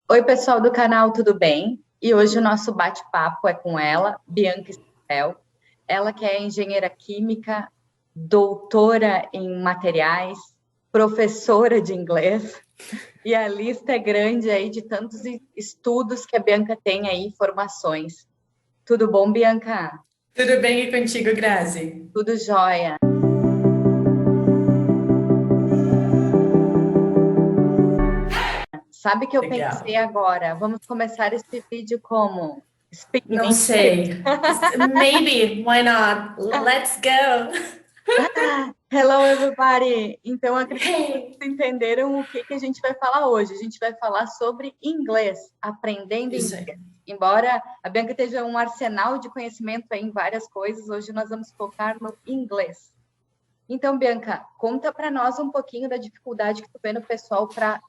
Oi, pessoal do canal, tudo bem? E hoje o nosso bate-papo é com ela, Bianca Stel. Ela que é engenheira química, doutora em materiais, professora de inglês, e a lista é grande aí de tantos estudos que a Bianca tem aí, formações. Tudo bom, Bianca? Tudo bem e contigo, Grazi? Tudo jóia. Sabe que eu pensei Legal. agora? Vamos começar esse vídeo como? Speaking Não English? sei. Maybe, why not? Let's go. Hello, everybody! Então, acredito que vocês Hey. entenderam o que a gente vai falar hoje. A gente vai falar sobre inglês, aprendendo Isso aí. inglês. Embora a Bianca esteja um arsenal de conhecimento aí em várias coisas, hoje nós vamos focar no inglês. Então, Bianca, conta para nós um pouquinho da dificuldade que tu vê no pessoal para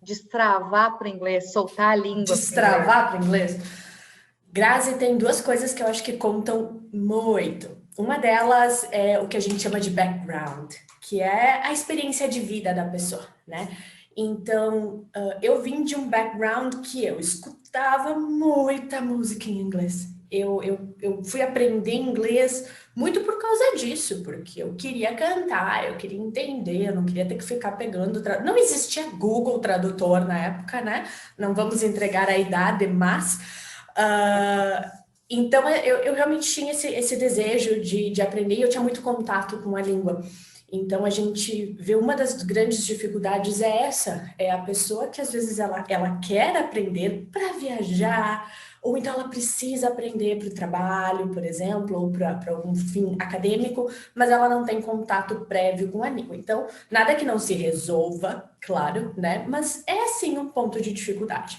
destravar para o inglês, soltar a língua para o inglês. Destravar para o inglês. Grazi, tem duas coisas que eu acho que contam muito. Uma delas é o que a gente chama de background, que é a experiência de vida da pessoa, né? Então, eu vim de um background que eu escutava muita música em inglês. Eu fui aprender inglês muito por causa disso, porque eu queria cantar, eu queria entender, eu não queria ter que ficar pegando. Não existia Google Tradutor na época, né? Não vamos entregar a idade, mas. Então, eu realmente tinha esse desejo de aprender e eu tinha muito contato com a língua. Então, a gente vê uma das grandes dificuldades é essa, é a pessoa que às vezes ela quer aprender para viajar, ou então ela precisa aprender para o trabalho, por exemplo, ou para algum fim acadêmico, mas ela não tem contato prévio com a língua. Então, nada que não se resolva, claro, né? Mas é sim um ponto de dificuldade.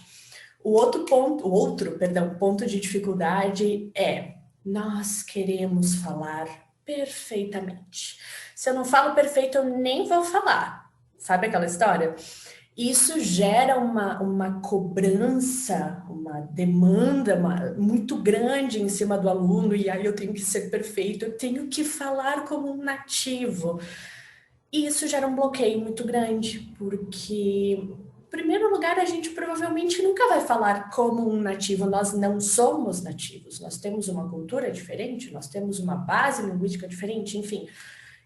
O outro ponto de dificuldade é nós queremos falar perfeitamente. Se eu não falo perfeito, eu nem vou falar. Sabe aquela história? Isso gera uma cobrança, uma demanda muito grande em cima do aluno, e aí eu tenho que ser perfeito, eu tenho que falar como um nativo. E isso gera um bloqueio muito grande, porque, em primeiro lugar, a gente provavelmente nunca vai falar como um nativo, nós não somos nativos, nós temos uma cultura diferente, nós temos uma base linguística diferente, enfim,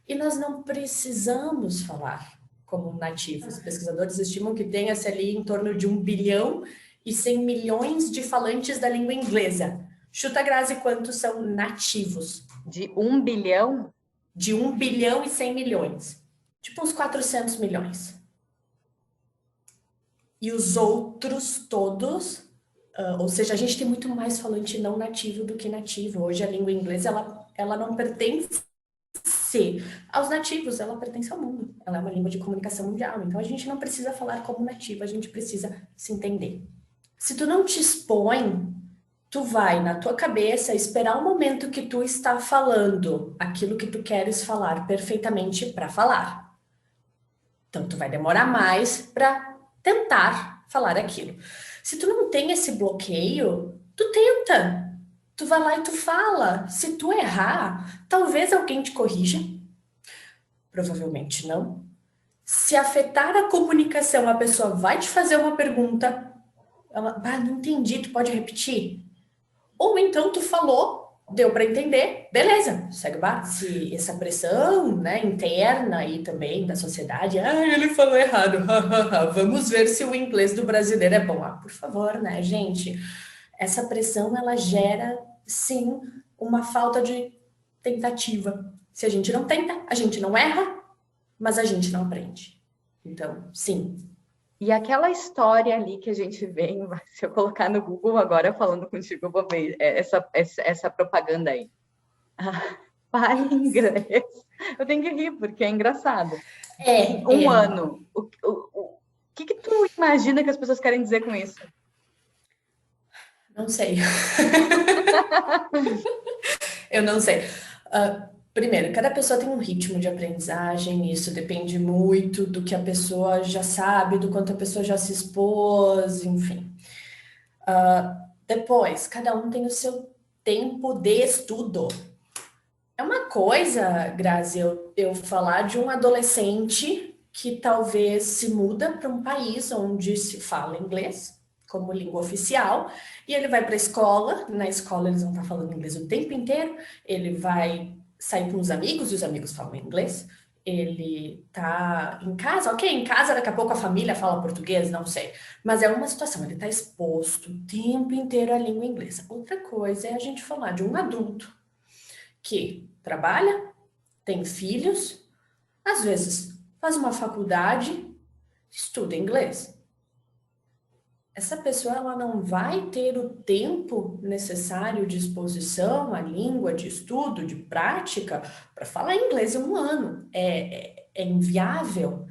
e nós não precisamos falar como um nativo. Os pesquisadores estimam que tenha-se ali em torno de 1,1 bilhão de falantes da língua inglesa. Chuta, Grazi, quantos são nativos? De 1 bilhão? De 1,1 bilhão. Tipo uns 400 milhões. E os outros todos, ou seja, a gente tem muito mais falante não nativo do que nativo. Hoje a língua inglesa, ela não pertence aos nativos, ela pertence ao mundo. Ela é uma língua de comunicação mundial. Então a gente não precisa falar como nativo, a gente precisa se entender. Se tu não te expõe, tu vai na tua cabeça esperar o momento que tu está falando aquilo que tu queres falar perfeitamente para falar. Então, tu vai demorar mais para tentar falar aquilo. Se tu não tem esse bloqueio, tu tenta. Tu vai lá e tu fala. Se tu errar, talvez alguém te corrija. Provavelmente não. Se afetar a comunicação, a pessoa vai te fazer uma pergunta. Ela, não entendi, tu pode repetir? Ou então tu falou, deu para entender, beleza, segue o barco. Se essa pressão, né, interna e também da sociedade, ele falou errado, vamos ver se o inglês do brasileiro é bom. Por favor, né, gente? Essa pressão, ela gera, sim, uma falta de tentativa. Se a gente não tenta, a gente não erra, mas a gente não aprende. Então, sim. E aquela história ali que a gente vê, se eu colocar no Google agora falando contigo, eu vou ver essa propaganda aí. Fale inglês. Eu tenho que rir, porque é engraçado. Em É, um é, ano, o que tu imagina que as pessoas querem dizer com isso? não sei. Eu não sei. Primeiro, cada pessoa tem um ritmo de aprendizagem, isso depende muito do que a pessoa já sabe, do quanto a pessoa já se expôs, enfim. Depois, cada um tem o seu tempo de estudo. É uma coisa, Grazi, eu falar de um adolescente que talvez se muda para um país onde se fala inglês. como língua oficial, e ele vai para a escola, na escola eles vão estar falando inglês o tempo inteiro, ele vai sair com os amigos, e os amigos falam inglês, ele tá em casa, ok, em casa daqui a pouco a família fala português, não sei, mas é uma situação, ele está exposto o tempo inteiro à língua inglesa. Outra coisa é a gente falar de um adulto que trabalha, tem filhos, às vezes faz uma faculdade, estuda inglês. Essa pessoa ela não vai ter o tempo necessário de exposição à língua, de estudo, de prática, para falar inglês em um ano. É inviável.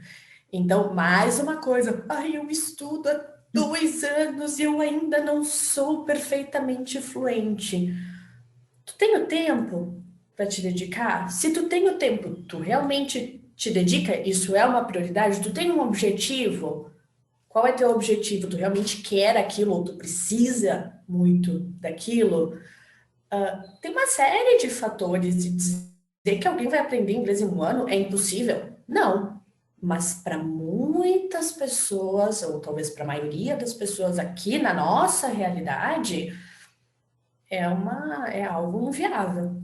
Então, mais uma coisa. Ai, eu estudo há 2 anos e eu ainda não sou perfeitamente fluente. Tu tem o tempo para te dedicar? Se tu tem o tempo, tu realmente te dedica? Isso é uma prioridade? Tu tem um objetivo? Qual é teu objetivo? Tu realmente quer aquilo ou tu precisa muito daquilo? Tem uma série de fatores e dizer que alguém vai aprender inglês em um ano é impossível? Não. Mas para muitas pessoas, ou talvez para a maioria das pessoas aqui na nossa realidade, é algo inviável,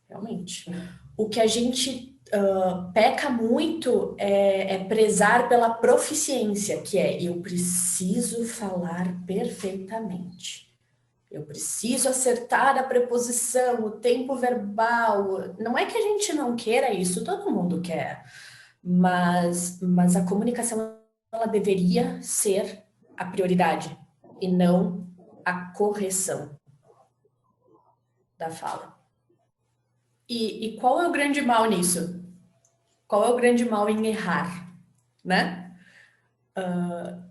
realmente. O que a gente peca muito é prezar pela proficiência, que é eu preciso falar perfeitamente. Eu preciso acertar a preposição, o tempo verbal. Não é que a gente não queira isso, todo mundo quer. Mas a comunicação ela deveria ser a prioridade e não a correção da fala. E qual é o grande mal nisso? Qual é o grande mal em errar, né?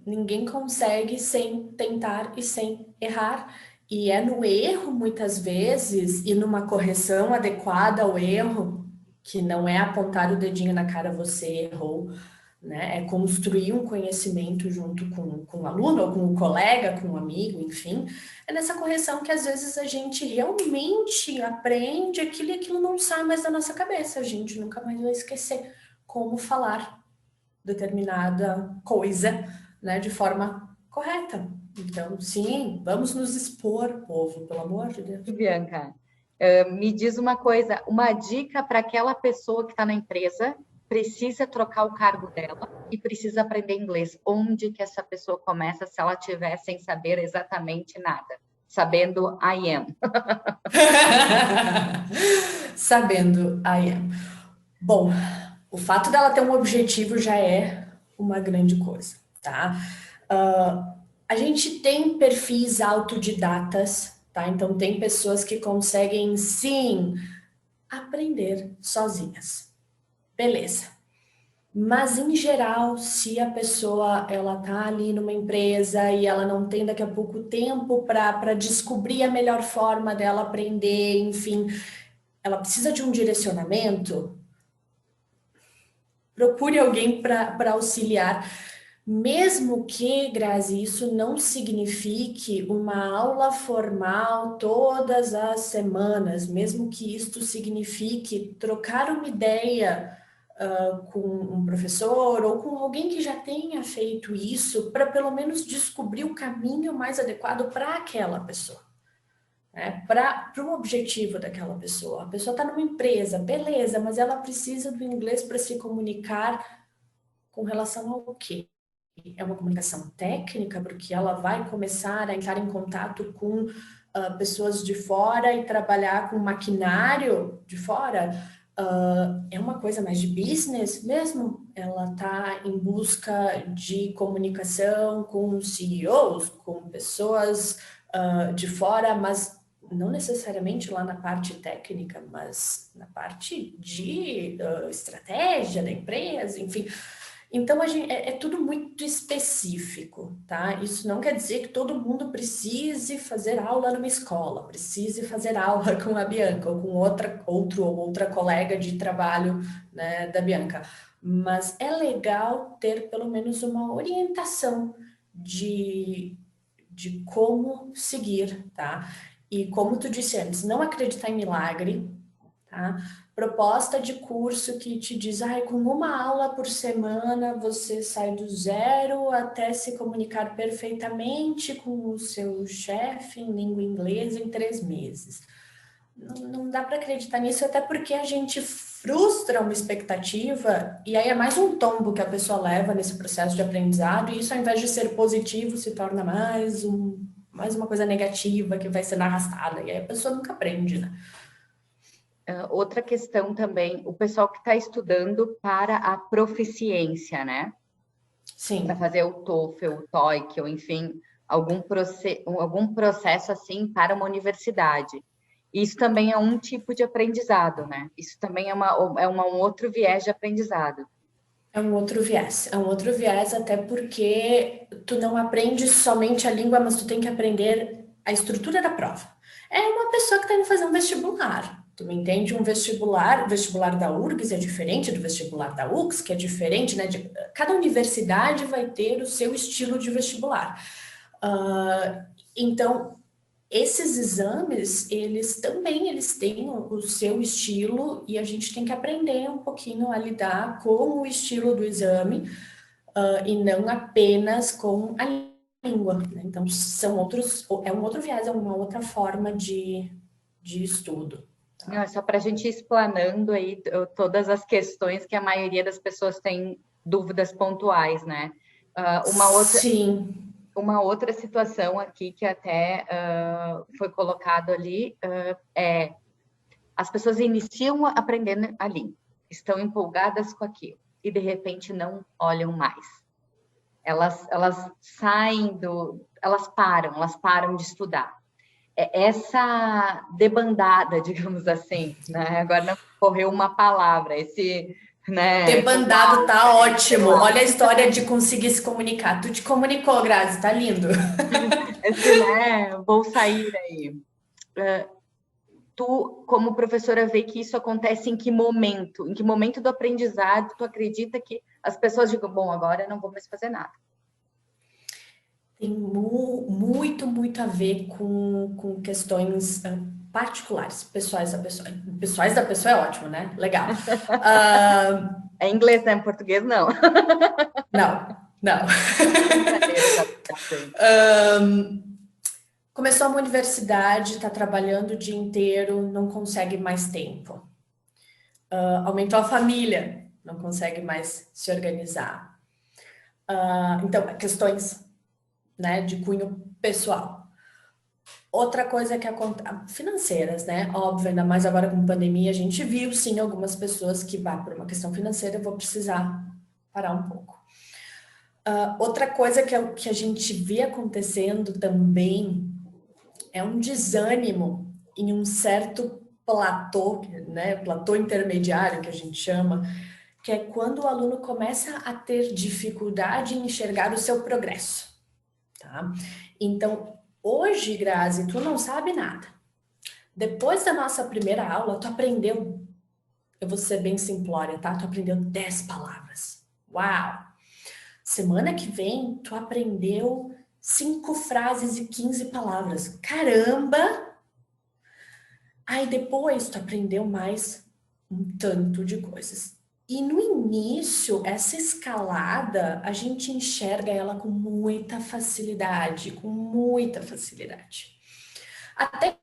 Ninguém consegue sem tentar e sem errar. E é no erro, muitas vezes, e numa correção adequada ao erro, que não é apontar o dedinho na cara, você errou, né? É construir um conhecimento junto com o aluno, ou com o colega, com o amigo, enfim. É nessa correção que às vezes a gente realmente aprende aquilo e aquilo não sai mais da nossa cabeça. A gente nunca mais vai esquecer como falar determinada coisa, né, de forma correta. Então, sim, vamos nos expor, povo, pelo amor de Deus. Bianca, me diz uma coisa, uma dica para aquela pessoa que está na empresa, precisa trocar o cargo dela e precisa aprender inglês. Onde que essa pessoa começa se ela tiver sem saber exatamente nada? Sabendo I am. Sabendo I am. Bom, o fato dela ter um objetivo já é uma grande coisa, tá? A gente tem perfis autodidatas, tá? Então, tem pessoas que conseguem, sim, aprender sozinhas. Beleza. Mas, em geral, se a pessoa ela tá ali numa empresa e ela não tem daqui a pouco tempo para descobrir a melhor forma dela aprender, enfim, ela precisa de um direcionamento, procure alguém para auxiliar. Mesmo que, Grazi, isso não signifique uma aula formal todas as semanas, mesmo que isto signifique trocar uma ideia com um professor ou com alguém que já tenha feito isso, para pelo menos descobrir o caminho mais adequado para aquela pessoa, né? Para o objetivo daquela pessoa. A pessoa está numa empresa, beleza, mas ela precisa do inglês para se comunicar com relação ao quê? É uma comunicação técnica, porque ela vai começar a entrar em contato com pessoas de fora e trabalhar com maquinário de fora. É uma coisa mais de business mesmo. Ela está em busca de comunicação com CEOs, com pessoas de fora, mas não necessariamente lá na parte técnica, mas na parte de estratégia da empresa, enfim. Então, é tudo muito específico, tá? Isso não quer dizer que todo mundo precise fazer aula numa escola, precise fazer aula com a Bianca ou com outra colega de trabalho, né, da Bianca. Mas é legal ter pelo menos uma orientação de como seguir, tá? E como tu disse antes, não acreditar em milagre, tá? proposta de curso que te diz, com uma aula por semana você sai do zero até se comunicar perfeitamente com o seu chefe em língua inglesa em 3 meses. Não dá para acreditar nisso, até porque a gente frustra uma expectativa e aí é mais um tombo que a pessoa leva nesse processo de aprendizado, e isso, ao invés de ser positivo, se torna mais uma coisa negativa que vai sendo arrastada, e aí a pessoa nunca aprende, né? Outra questão também, o pessoal que está estudando para a proficiência, né? Sim. Para fazer o TOEFL, o TOEIC, ou enfim, algum processo assim para uma universidade. Isso também é um tipo de aprendizado, né? Isso também é um outro viés de aprendizado. É um outro viés, até porque tu não aprende somente a língua, mas tu tem que aprender a estrutura da prova. É uma pessoa que está indo fazer um vestibular. Tu me entende? O vestibular da URGS é diferente do vestibular da UX, que é diferente, né? Cada universidade vai ter o seu estilo de vestibular. Então, esses exames, eles têm o seu estilo, e a gente tem que aprender um pouquinho a lidar com o estilo do exame, e não apenas com a língua, né? Então, é um outro viés, é uma outra forma de estudo. Não, é só para a gente ir explanando aí todas as questões que a maioria das pessoas tem dúvidas pontuais, né? Sim. Uma outra situação aqui que até foi colocado ali é as pessoas iniciam aprendendo a língua, estão empolgadas com aquilo e de repente não olham mais. Elas saem elas param de estudar. Essa debandada, digamos assim, né? Agora não correu uma palavra, esse, né? Debandado tá ótimo. Olha a história de conseguir se comunicar. Tu te comunicou, Grazi, tá lindo. Esse, né? Vou sair aí. Tu, como professora, vê que isso acontece em que momento? Em que momento do aprendizado tu acredita que as pessoas digam, bom, agora eu não vou mais fazer nada? Tem muito, muito a ver com questões particulares, pessoais da pessoa. Pessoais da pessoa é ótimo, né? Legal. É inglês, né? Em português, não. Não. Começou uma universidade, está trabalhando o dia inteiro, não consegue mais tempo. Aumentou a família, não consegue mais se organizar. Então, questões, né, de cunho pessoal. Outra coisa que acontece, financeiras, né? Óbvio, ainda mais agora com pandemia, a gente viu, sim, algumas pessoas que, por uma questão financeira, eu vou precisar parar um pouco. Outra coisa que a gente vê acontecendo também é um desânimo em um certo platô, né? Platô intermediário, que a gente chama, que é quando o aluno começa a ter dificuldade em enxergar o seu progresso, tá? Então, hoje, Grazi, tu não sabe nada. Depois da nossa primeira aula, tu aprendeu, eu vou ser bem simplória, tá? Tu aprendeu 10 palavras. Uau! Semana que vem, tu aprendeu 5 frases e 15 palavras. Caramba! Aí depois tu aprendeu mais um tanto de coisas. E no início, essa escalada, a gente enxerga ela com muita facilidade, Até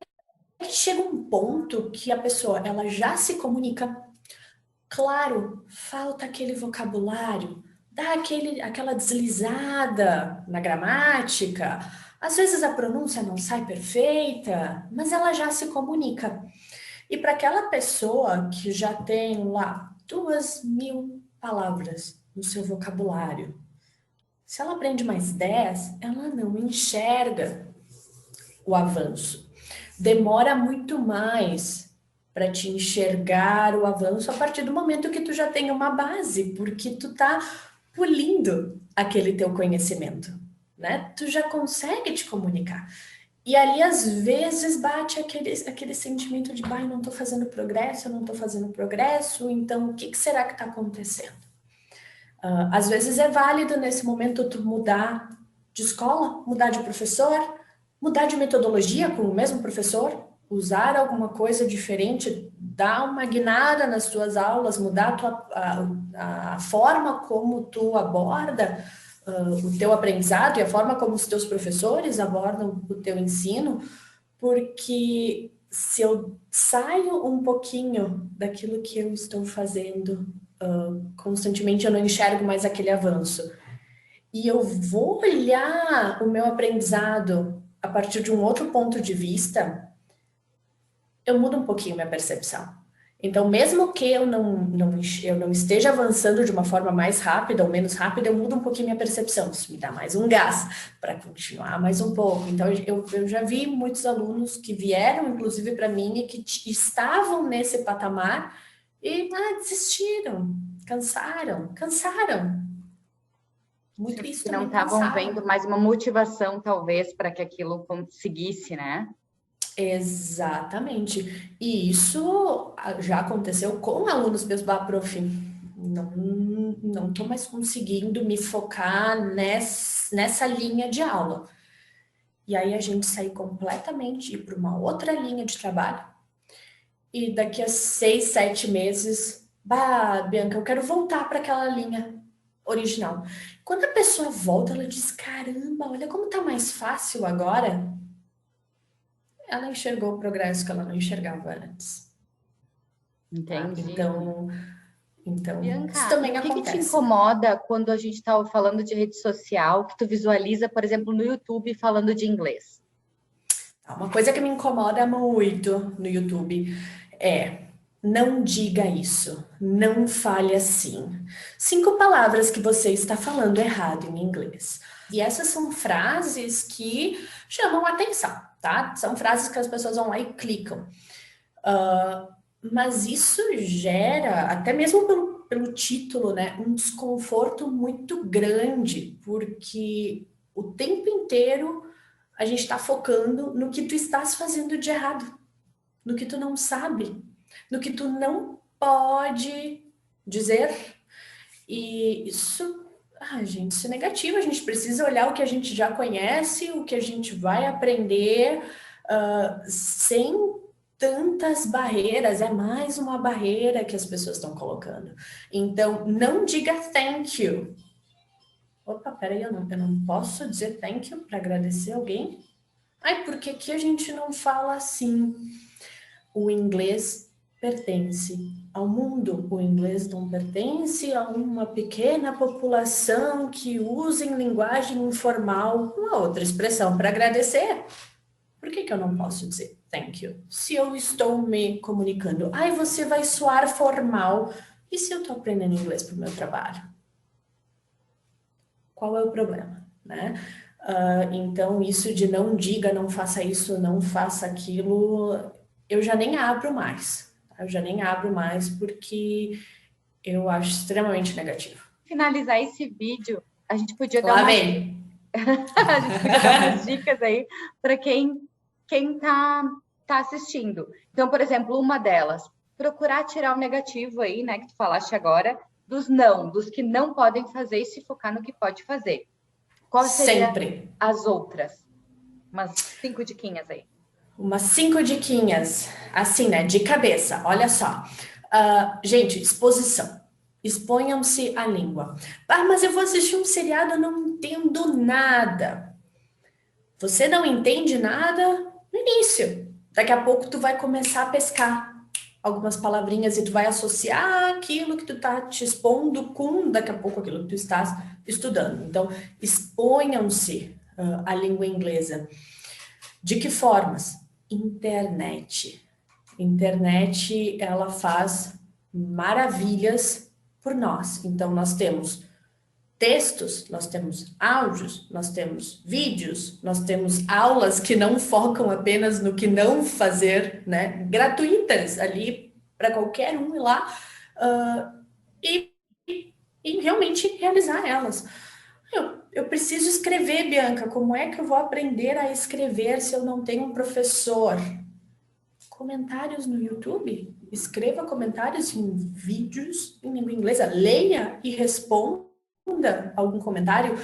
que chega um ponto que a pessoa, ela já se comunica. Claro, falta aquele vocabulário, dá aquela deslizada na gramática. Às vezes a pronúncia não sai perfeita, mas ela já se comunica. E para aquela pessoa que já tem lá 2.000 palavras no seu vocabulário, se ela aprende mais 10, ela não enxerga o avanço. Demora muito mais para te enxergar o avanço a partir do momento que tu já tem uma base, porque tu tá polindo aquele teu conhecimento, né? Tu já consegue te comunicar. E ali, às vezes, bate aquele sentimento de, eu não estou fazendo progresso, então o que será que está acontecendo? Às vezes é válido nesse momento tu mudar de escola, mudar de professor, mudar de metodologia com o mesmo professor, usar alguma coisa diferente, dar uma guinada nas tuas aulas, mudar a forma como tu aborda o teu aprendizado e a forma como os teus professores abordam o teu ensino, porque se eu saio um pouquinho daquilo que eu estou fazendo constantemente, eu não enxergo mais aquele avanço. E eu vou olhar o meu aprendizado a partir de um outro ponto de vista, eu mudo um pouquinho minha percepção. Então, mesmo que eu não esteja avançando de uma forma mais rápida ou menos rápida, eu mudo um pouquinho minha percepção. Isso me dá mais um gás para continuar mais um pouco. Então, eu já vi muitos alunos que vieram, inclusive, para mim e que estavam nesse patamar e desistiram, cansaram. Muito isso Que não também estavam cansava. vendo mais uma motivação, talvez, para que aquilo conseguisse, né? Exatamente. E isso já aconteceu com alunos meus, prof. Não estou mais conseguindo me focar nessa linha de aula. E aí a gente sair completamente, ir para uma outra linha de trabalho. E daqui a 6, 7 meses, Bianca, eu quero voltar para aquela linha original. Quando a pessoa volta, ela diz, caramba, olha como tá mais fácil agora. Ela enxergou o progresso que ela não enxergava antes. Entendi. Então Bianca, isso também o que te acontece. incomoda quando a gente está falando de rede social, que tu visualiza, por exemplo, no YouTube falando de inglês? Uma coisa que me incomoda muito no YouTube é não diga isso, não fale assim. 5 palavras que você está falando errado em inglês. E essas são frases que chamam a atenção, tá? São frases que as pessoas vão lá e clicam. Mas isso gera, até mesmo pelo título, né, um desconforto muito grande, porque o tempo inteiro a gente está focando no que tu estás fazendo de errado, no que tu não sabe, no que tu não pode dizer. E isso, gente, isso é negativo. A gente precisa olhar o que a gente já conhece, o que a gente vai aprender, sem tantas barreiras. É mais uma barreira que as pessoas estão colocando. Então, não diga thank you. Opa, peraí, eu não posso dizer thank you para agradecer alguém? Ai, por que que a gente não fala assim? O inglês pertence ao mundo. O inglês não pertence a uma pequena população que usa em linguagem informal uma outra expressão para agradecer. Por que que eu não posso dizer thank you? Se eu estou me comunicando, ai, você vai soar formal. E se eu estou aprendendo inglês para o meu trabalho? Qual é o problema, né? Então, isso de não diga, não faça isso, não faça aquilo, eu já nem abro mais. Eu já nem abro mais porque eu acho extremamente negativo. Finalizar esse vídeo, a gente podia dar Lá vem. a gente podia dar umas dicas aí para quem tá assistindo. Então, por exemplo, uma delas, procurar tirar o negativo aí, né, que tu falaste agora, dos que não podem fazer e se focar no que pode fazer. Qual seria Sempre. as outras? Umas 5 diquinhas aí. Umas 5 diquinhas, assim, né, de cabeça, olha só. Gente, exposição. Exponham-se à língua. Mas eu vou assistir um seriado, eu não entendo nada. Você não entende nada no início. Daqui a pouco tu vai começar a pescar algumas palavrinhas e tu vai associar aquilo que tu tá te expondo com, daqui a pouco, aquilo que tu estás estudando. Então, exponham-se à língua inglesa. De que formas? Internet. Internet, ela faz maravilhas por nós. Então, nós temos textos, nós temos áudios, nós temos vídeos, nós temos aulas que não focam apenas no que não fazer, né? Gratuitas ali para qualquer um ir lá e realmente realizar elas. Eu preciso escrever, Bianca. Como é que eu vou aprender a escrever se eu não tenho um professor? Comentários no YouTube. Escreva comentários em vídeos em língua inglesa. Leia e responda algum comentário.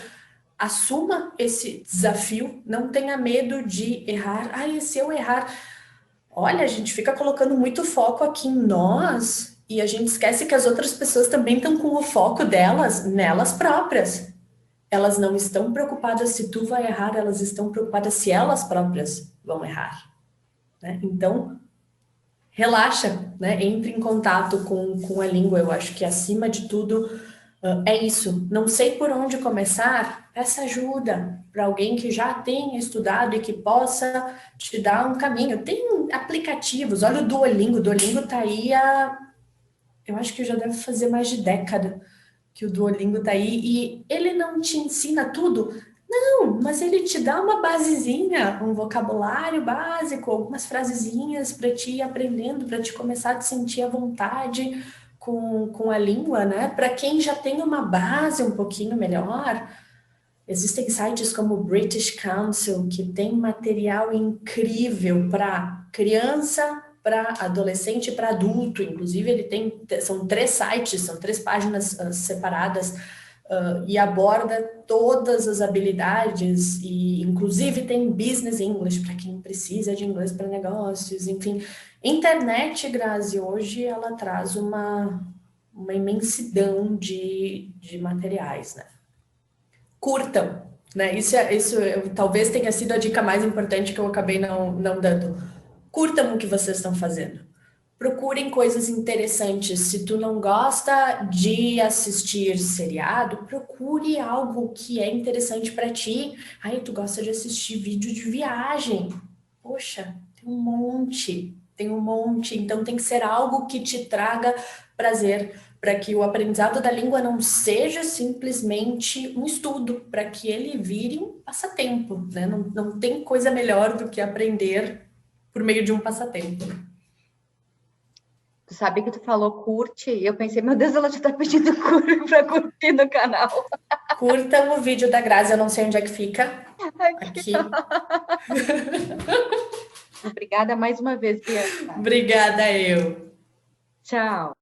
Assuma esse desafio. Não tenha medo de errar. E se eu errar? Olha, a gente fica colocando muito foco aqui em nós e a gente esquece que as outras pessoas também estão com o foco delas nelas próprias. Elas não estão preocupadas se tu vai errar, elas estão preocupadas se elas próprias vão errar, né? Então, relaxa, né? Entre em contato com a língua. Eu acho que, acima de tudo, é isso. Não sei por onde começar, peça ajuda para alguém que já tenha estudado e que possa te dar um caminho. Tem aplicativos, olha o Duolingo. O Duolingo está aí eu acho que já deve fazer mais de década que o Duolingo tá aí, e ele não te ensina tudo, não, mas ele te dá uma basezinha, um vocabulário básico, algumas frasezinhas para te ir aprendendo, para te começar a te sentir à vontade com a língua, né? Para quem já tem uma base um pouquinho melhor, existem sites como o British Council, que tem material incrível para criança, para adolescente e para adulto. Inclusive, são 3 sites, são 3 páginas separadas, e aborda todas as habilidades, e inclusive tem Business English para quem precisa de inglês para negócios, enfim. Internet, Grazi, hoje ela traz uma imensidão de materiais, né? Curtam, né? Talvez tenha sido a dica mais importante que eu acabei não dando. Curtam o que vocês estão fazendo. Procurem coisas interessantes. Se tu não gosta de assistir seriado, procure algo que é interessante para ti. Aí tu gosta de assistir vídeo de viagem. Poxa, tem um monte. Então tem que ser algo que te traga prazer, para que o aprendizado da língua não seja simplesmente um estudo, para que ele vire um passatempo, né? Não tem coisa melhor do que aprender por meio de um passatempo. Tu sabe que tu falou curte, e eu pensei, meu Deus, ela já tá pedindo para curtir no canal. Curtam o vídeo da Grazi, eu não sei onde é que fica. Aqui. Obrigada mais uma vez, Bianca. Obrigada, eu. Tchau.